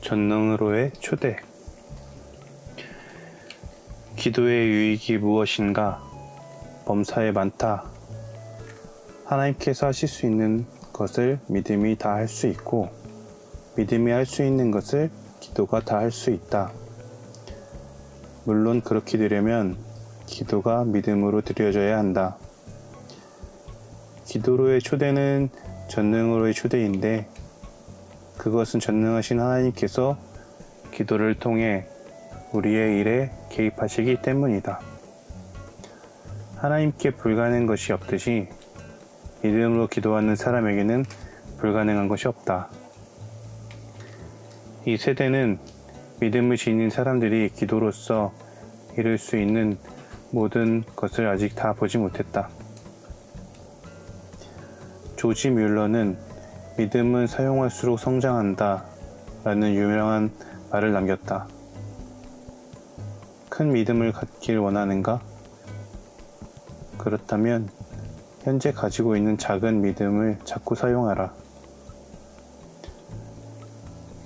전능으로의 초대. 기도의 유익이 무엇인가? 범사에 많다. 하나님께서 하실 수 있는 것을 믿음이 다 할 수 있고, 믿음이 할 수 있는 것을 기도가 다 할 수 있다. 물론 그렇게 되려면 기도가 믿음으로 드려져야 한다. 기도로의 초대는 전능으로의 초대인데, 그것은 전능하신 하나님께서 기도를 통해 우리의 일에 개입하시기 때문이다. 하나님께 불가능한 것이 없듯이 믿음으로 기도하는 사람에게는 불가능한 것이 없다. 이 세대는 믿음을 지닌 사람들이 기도로서 이룰 수 있는 모든 것을 아직 다 보지 못했다. 조지 뮬러는 믿음은 사용할수록 성장한다 라는 유명한 말을 남겼다. 큰 믿음을 갖길 원하는가? 그렇다면 현재 가지고 있는 작은 믿음을 자꾸 사용하라.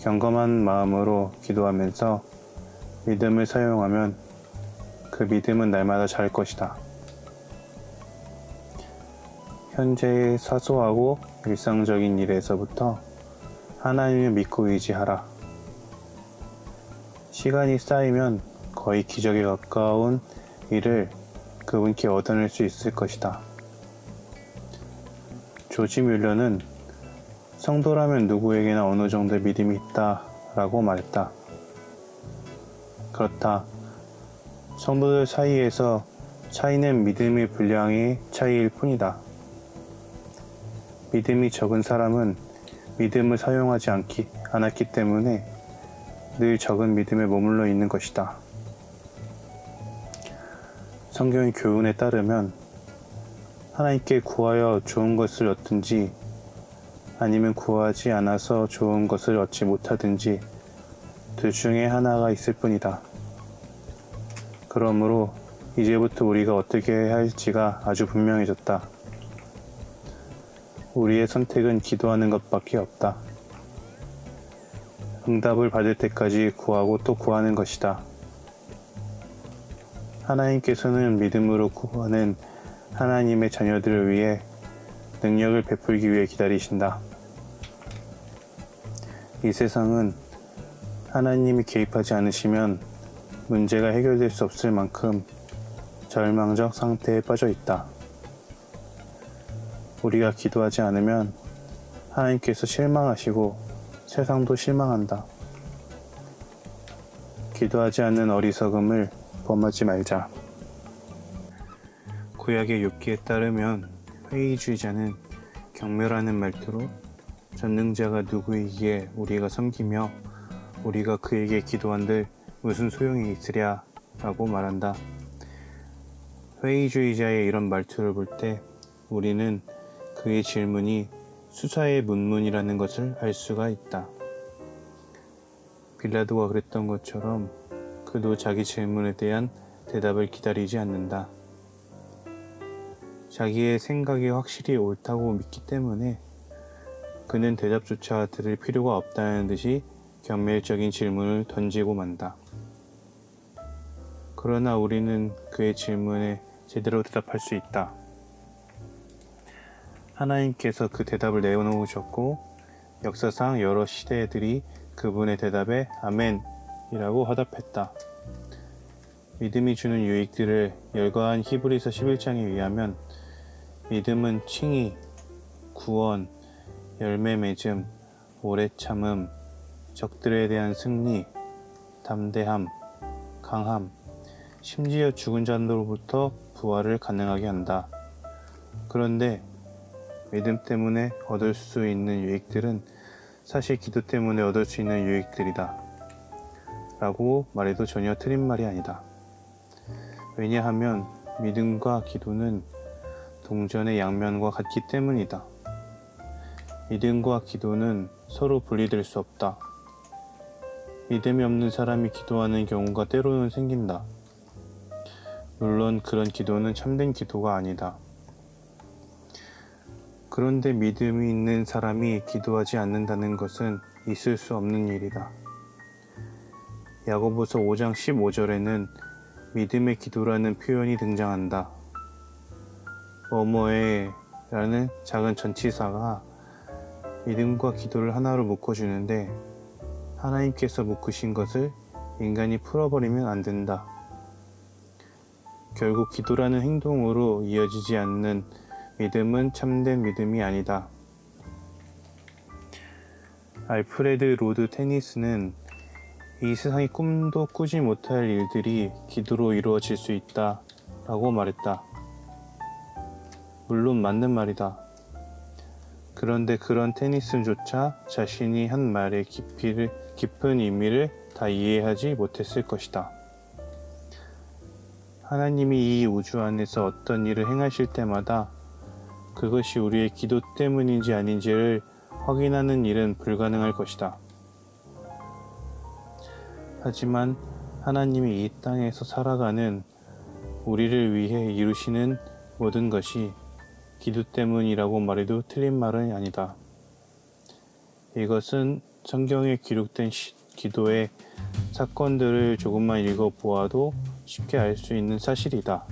경건한 마음으로 기도하면서 믿음을 사용하면 그 믿음은 날마다 자랄 것이다. 현재의 사소하고 일상적인 일에서부터 하나님을 믿고 의지하라. 시간이 쌓이면 거의 기적에 가까운 일을 그분께 얻어낼 수 있을 것이다. 조지 뮬러는 성도라면 누구에게나 어느 정도의 믿음이 있다 라고 말했다. 그렇다. 성도들 사이에서 차이는 믿음의 분량의 차이일 뿐이다. 믿음이 적은 사람은 믿음을 사용하지 않았기 때문에 늘 적은 믿음에 머물러 있는 것이다. 성경의 교훈에 따르면 하나님께 구하여 좋은 것을 얻든지 아니면 구하지 않아서 좋은 것을 얻지 못하든지 둘 중에 하나가 있을 뿐이다. 그러므로 이제부터 우리가 어떻게 해야 할지가 아주 분명해졌다. 우리의 선택은 기도하는 것밖에 없다. 응답을 받을 때까지 구하고 또 구하는 것이다. 하나님께서는 믿음으로 구하는 하나님의 자녀들을 위해 능력을 베풀기 위해 기다리신다. 이 세상은 하나님이 개입하지 않으시면 문제가 해결될 수 없을 만큼 절망적 상태에 빠져 있다. 우리가 기도하지 않으면 하나님께서 실망하시고 세상도 실망한다. 기도하지 않는 어리석음을 범하지 말자. 구약의 욥기에 따르면 회의주의자는 경멸하는 말투로 전능자가 누구이기에 우리가 섬기며 우리가 그에게 기도한들 무슨 소용이 있으랴 라고 말한다. 회의주의자의 이런 말투를 볼 때 우리는 그의 질문이 수사의 문문이라는 것을 알 수가 있다. 빌라도가 그랬던 것처럼 그도 자기 질문에 대한 대답을 기다리지 않는다. 자기의 생각이 확실히 옳다고 믿기 때문에 그는 대답조차 들을 필요가 없다는 듯이 경멸적인 질문을 던지고 만다. 그러나 우리는 그의 질문에 제대로 대답할 수 있다. 하나님께서 그 대답을 내어놓으셨고 역사상 여러 시대들이 그분의 대답에 아멘이라고 화답했다. 믿음이 주는 유익들을 열거한 히브리서 11장에 의하면 믿음은 칭의, 구원, 열매 맺음, 오래 참음, 적들에 대한 승리, 담대함, 강함, 심지어 죽은 자들로부터 부활을 가능하게 한다. 그런데 믿음 때문에 얻을 수 있는 유익들은 사실 기도 때문에 얻을 수 있는 유익들이다 라고 말해도 전혀 틀린 말이 아니다. 왜냐하면 믿음과 기도는 동전의 양면과 같기 때문이다. 믿음과 기도는 서로 분리될 수 없다. 믿음이 없는 사람이 기도하는 경우가 때로는 생긴다. 물론 그런 기도는 참된 기도가 아니다. 그런데 믿음이 있는 사람이 기도하지 않는다는 것은 있을 수 없는 일이다. 야고보서 5장 15절에는 믿음의 기도라는 표현이 등장한다. 뭐뭐에 라는 작은 전치사가 믿음과 기도를 하나로 묶어주는데 하나님께서 묶으신 것을 인간이 풀어버리면 안 된다. 결국 기도라는 행동으로 이어지지 않는 믿음은 참된 믿음이 아니다. 알프레드 로드 테니스는 이 세상에 꿈도 꾸지 못할 일들이 기도로 이루어질 수 있다 라고 말했다. 물론 맞는 말이다. 그런데 그런 테니스조차 자신이 한 말의 깊은 의미를 다 이해하지 못했을 것이다. 하나님이 이 우주 안에서 어떤 일을 행하실 때마다 그것이 우리의 기도 때문인지 아닌지를 확인하는 일은 불가능할 것이다. 하지만 하나님이 이 땅에서 살아가는 우리를 위해 이루시는 모든 것이 기도 때문이라고 말해도 틀린 말은 아니다. 이것은 성경에 기록된 기도의 사건들을 조금만 읽어보아도 쉽게 알 수 있는 사실이다.